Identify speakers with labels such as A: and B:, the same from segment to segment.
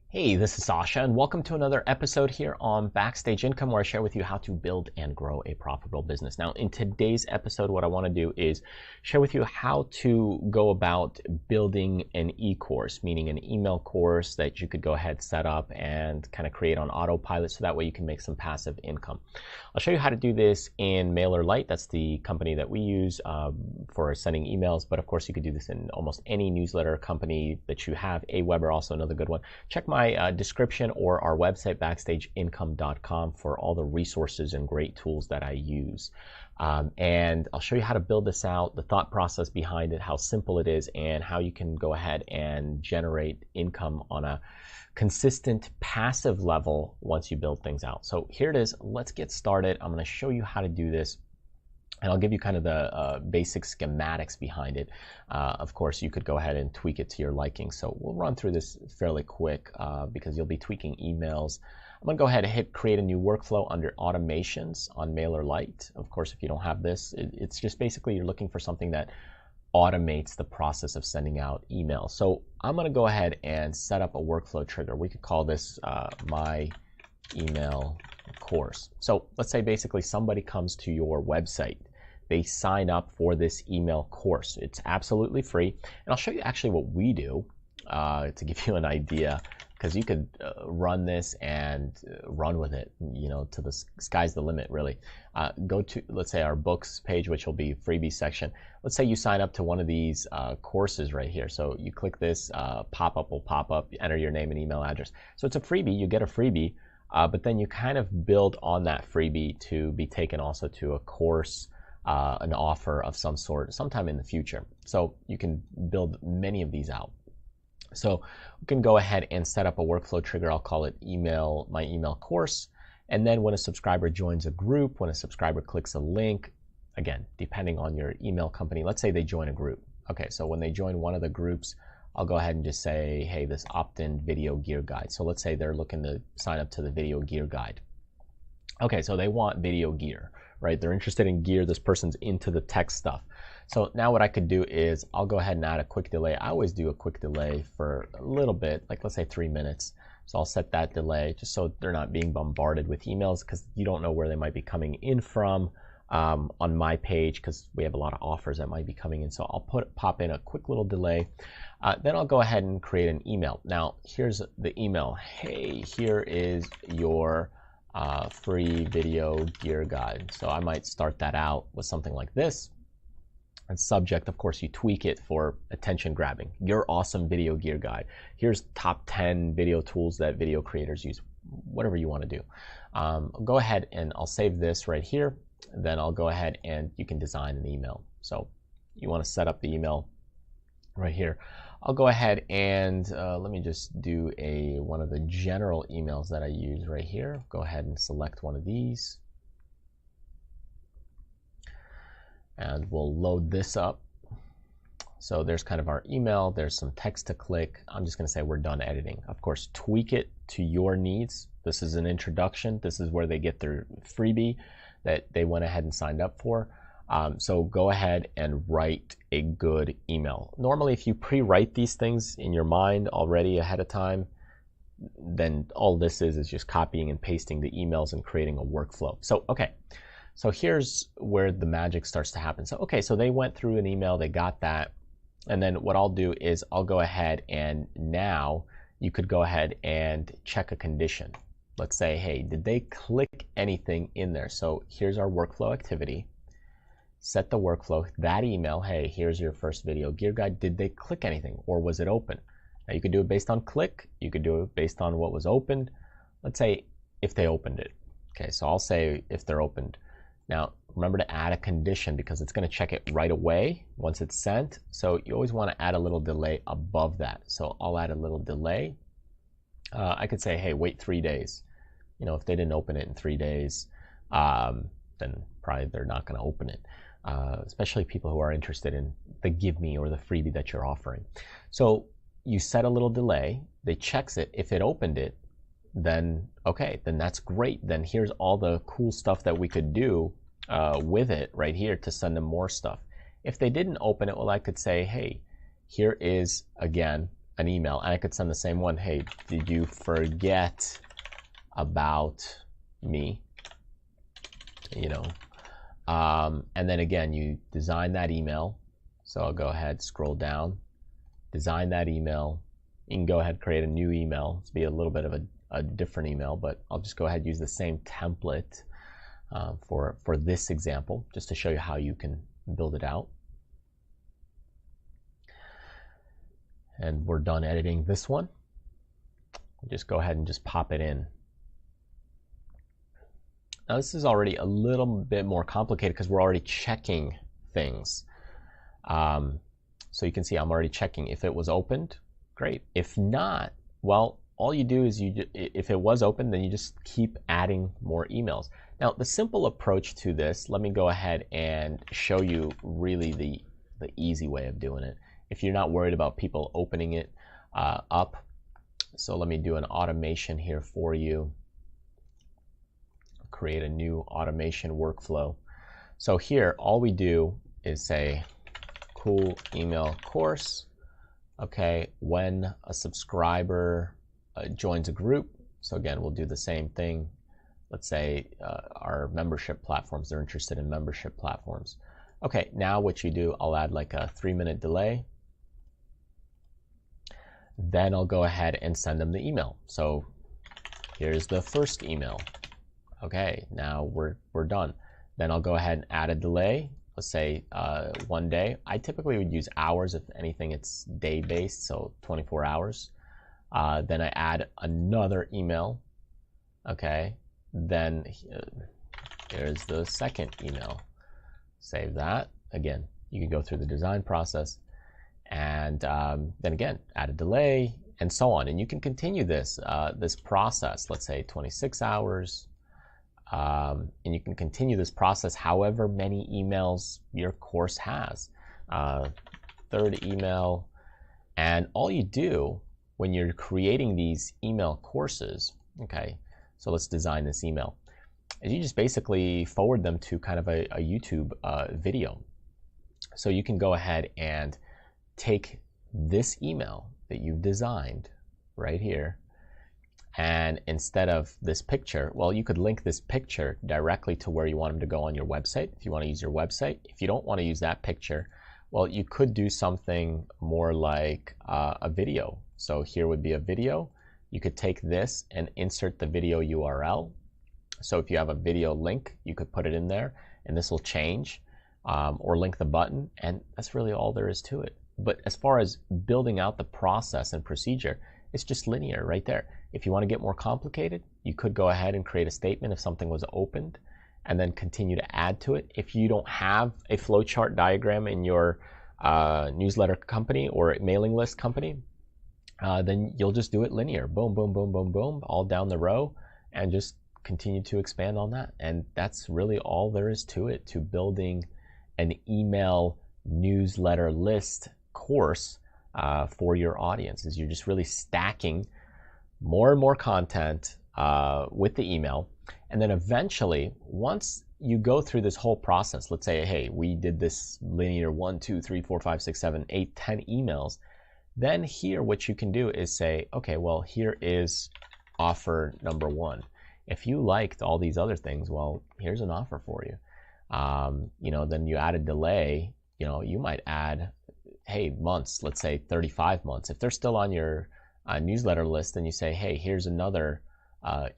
A: Hey, this is Sasha, and welcome to another episode here on Backstage Income, where I share with you how to build and grow a profitable business. Now, in today's episode, what I want to do is share with you how to go about building an e-course, meaning an email course that you could go ahead, set up, and kind of create on autopilot, so that way you can make some passive income. I'll show you how to do this in MailerLite. That's the company that we use for sending emails, but of course you could do this in almost any newsletter company that you have. Aweber, also another good one. Check my description or our website, backstageincome.com, for all the resources and great tools that I use. And I'll show you how to build this out, the thought process behind it, how simple it is, and how you can go ahead and generate income on a consistent passive level once you build things out. So here it is. Let's get started. I'm going to show you how to do this. And I'll give you kind of the basic schematics behind it. Of course, you could go ahead and tweak it to your liking. So we'll run through this fairly quick because you'll be tweaking emails. I'm going to go ahead and hit create a new workflow under automations on MailerLite. Of course, if you don't have this, it's just basically you're looking for something that automates the process of sending out emails. So I'm going to go ahead and set up a workflow trigger. We could call this my email course. So let's say basically somebody comes to your website. They sign up for this email course. It's absolutely free. And I'll show you actually what we do to give you an idea, because you could run this and run with it, you know, to the sky's the limit, really. Go to, let's say, our books page, which will be freebie section. Let's say you sign up to one of these courses right here. So you click this, pop-up will pop up, enter your name and email address. So it's a freebie, you get a freebie, but then you kind of build on that freebie to be taken also to a course, an offer of some sort sometime in the future. So you can build many of these out. So we can go ahead and set up a workflow trigger. I'll call it my email course. And then when a subscriber joins a group, when a subscriber clicks a link, again, depending on your email company, let's say they join a group. Okay, so when they join one of the groups, I'll go ahead and just say, hey, this opt-in video gear guide. So let's say they're looking to sign up to the video gear guide. Okay, so they want video gear, right? They're interested in gear. This person's into the tech stuff. So now what I could do is I'll go ahead and add a quick delay. I always do a quick delay for a little bit, like let's say 3 minutes. So I'll set that delay just so they're not being bombarded with emails, because you don't know where they might be coming in from on my page, because we have a lot of offers that might be coming in. So I'll pop in a quick little delay. Then I'll go ahead and create an email. Now here's the email. Hey, here is your free video gear guide. So I might start that out with something like this. And subject, of course, you tweak it for attention grabbing. Your awesome video gear guide. Here's top 10 video tools that video creators use. Whatever you want to do. Go ahead and I'll save this right here. Then I'll go ahead and you can design an email. So you want to set up the email right here. I'll go ahead and let me just do one of the general emails that I use right here. Go ahead and select one of these. And we'll load this up. So there's kind of our email. There's some text to click. I'm just going to say we're done editing. Of course, tweak it to your needs. This is an introduction. This is where they get their freebie that they went ahead and signed up for. So go ahead and write a good email. Normally, if you pre-write these things in your mind already ahead of time, then all this is just copying and pasting the emails and creating a workflow. So, okay. So here's where the magic starts to happen. So, okay, so they went through an email, they got that. And then what I'll do is I'll go ahead and now you could go ahead and check a condition. Let's say, hey, did they click anything in there? So here's our workflow activity. Set the workflow, that email, hey, here's your first video gear guide. Did they click anything or was it open? Now you could do it based on click. You could do it based on what was opened. Let's say if they opened it. Okay, so I'll say if they're opened. Now, remember to add a condition because it's going to check it right away once it's sent. So you always want to add a little delay above that. So I'll add a little delay. I could say, hey, wait 3 days. You know, if they didn't open it in 3 days, then probably they're not going to open it. Especially people who are interested in the give me or the freebie that you're offering. So you set a little delay. They checks it. If it opened it, then okay, then that's great. Then here's all the cool stuff that we could do with it right here to send them more stuff. If they didn't open it, well, I could say, hey, here is, again, an email, and I could send the same one. Hey, did you forget about me? You know, and then again, you design that email. So I'll go ahead, scroll down, design that email. You can go ahead, create a new email. It's be a little bit of a different email, but I'll just go ahead and use the same template for this example, just to show you how you can build it out. And we're done editing this one. Just go ahead and just pop it in. Now this is already a little bit more complicated because we're already checking things. So you can see I'm already checking. If it was opened, great. If not, well, all you do is if it was open, then you just keep adding more emails. Now the simple approach to this, let me go ahead and show you really the easy way of doing it. If you're not worried about people opening it up. So let me do an automation here for you. Create a new automation workflow. So here, all we do is say, cool email course. Okay, when a subscriber joins a group. So again, we'll do the same thing. Let's say our membership platforms, they're interested in membership platforms. Okay, now what you do, I'll add like a 3-minute delay. Then I'll go ahead and send them the email. So here's the first email. Okay, now we're done. Then I'll go ahead and add a delay. Let's say 1 day. I typically would use hours. If anything, it's day-based, so 24 hours. Then I add another email. Okay, then here's the second email. Save that. Again, you can go through the design process. And then again, add a delay, and so on. And you can continue this this process, let's say 26 hours, and you can continue this process however many emails your course has. Third email, and all you do when you're creating these email courses, okay, so let's design this email, is you just basically forward them to kind of a YouTube video. So you can go ahead and take this email that you've designed right here, and instead of this picture, well, you could link this picture directly to where you want them to go on your website if you want to use your website. If you don't want to use that picture, well, you could do something more like a video. So here would be a video. You could take this and insert the video URL. So if you have a video link, you could put it in there, and this will change, or link the button, and that's really all there is to it. But as far as building out the process and procedure, it's just linear right there. If you want to get more complicated, you could go ahead and create a statement if something was opened, and then continue to add to it. If you don't have a flowchart diagram in your newsletter company or mailing list company, then you'll just do it linear. Boom, boom, boom, boom, boom, all down the row, and just continue to expand on that. And that's really all there is to it, to building an email newsletter list course for your audience. Is you're just really stacking more and more content with the email, and then eventually, once you go through this whole process, let's say, hey, we did this linear 1, 2, 3, 4, 5, 6, 7, 8, 10 emails, then here what you can do is say, okay, well, here is offer number 1. If you liked all these other things, well, here's an offer for you. You know, then you add a delay. You know, you might add, hey, months, let's say 35 months. If they're still on your newsletter list, then you say, hey, here's another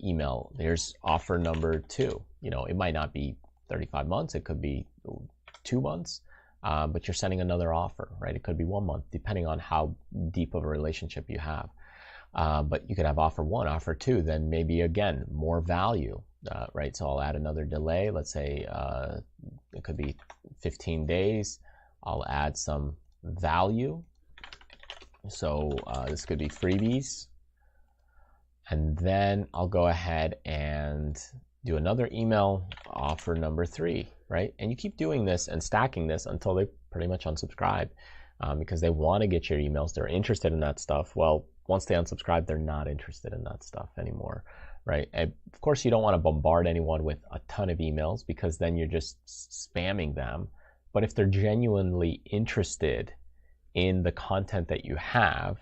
A: email. Here's offer number 2. You know, it might not be 35 months. It could be 2 months, but you're sending another offer, right? It could be 1 month, depending on how deep of a relationship you have. But you could have offer 1, offer 2, then maybe, again, more value, right? So I'll add another delay. Let's say it could be 15 days. I'll add some value. So this could be freebies. And then I'll go ahead and do another email, offer number 3, right? And you keep doing this and stacking this until they pretty much unsubscribe, because they want to get your emails. They're interested in that stuff. Well, once they unsubscribe, they're not interested in that stuff anymore, right? And of course, you don't want to bombard anyone with a ton of emails, because then you're just spamming them. But if they're genuinely interested in the content that you have,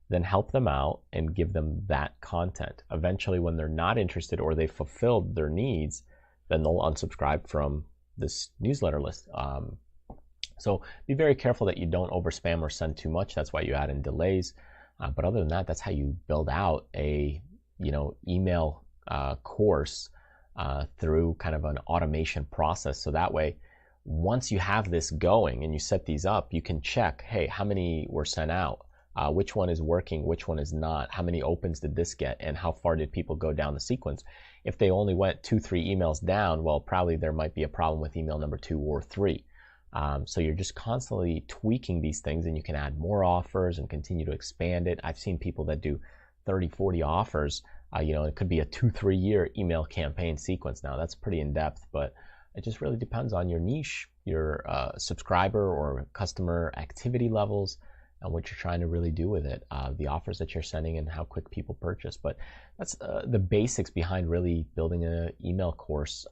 A: then help them out and give them that content. Eventually, when they're not interested or they've fulfilled their needs, then they'll unsubscribe from this newsletter list. So be very careful that you don't overspam or send too much. That's why you add in delays. But other than that, that's how you build out a email course through kind of an automation process. So that way, once you have this going and you set these up, you can check, hey, how many were sent out? Which one is working? Which one is not? How many opens did this get? And how far did people go down the sequence? If they only went 2-3 emails down, well, probably there might be a problem with email number 2 or 3. So you're just constantly tweaking these things, and you can add more offers and continue to expand it. I've seen people that do 30-40 offers. It could be a 2-3 year email campaign sequence. Now that's pretty in depth, but it just really depends on your niche, your subscriber or customer activity levels, and what you're trying to really do with it, the offers that you're sending and how quick people purchase. But that's the basics behind really building an email course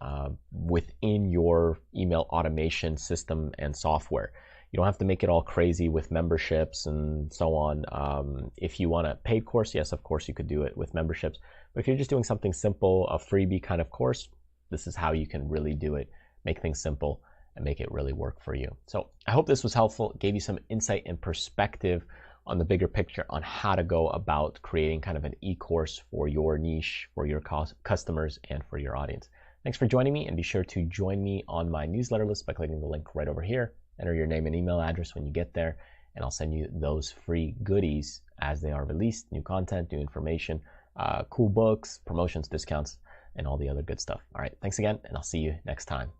A: within your email automation system and software. You don't have to make it all crazy with memberships and so on. If you want a paid course, yes, of course you could do it with memberships. But if you're just doing something simple, a freebie kind of course, this is how you can really do it, make things simple and make it really work for you. So I hope this was helpful, gave you some insight and perspective on the bigger picture on how to go about creating kind of an e-course for your niche, for your customers, and for your audience. Thanks for joining me, and be sure to join me on my newsletter list by clicking the link right over here. Enter your name and email address when you get there, and I'll send you those free goodies as they are released, new content, new information, cool books, promotions, discounts, and all the other good stuff. All right, thanks again, and I'll see you next time.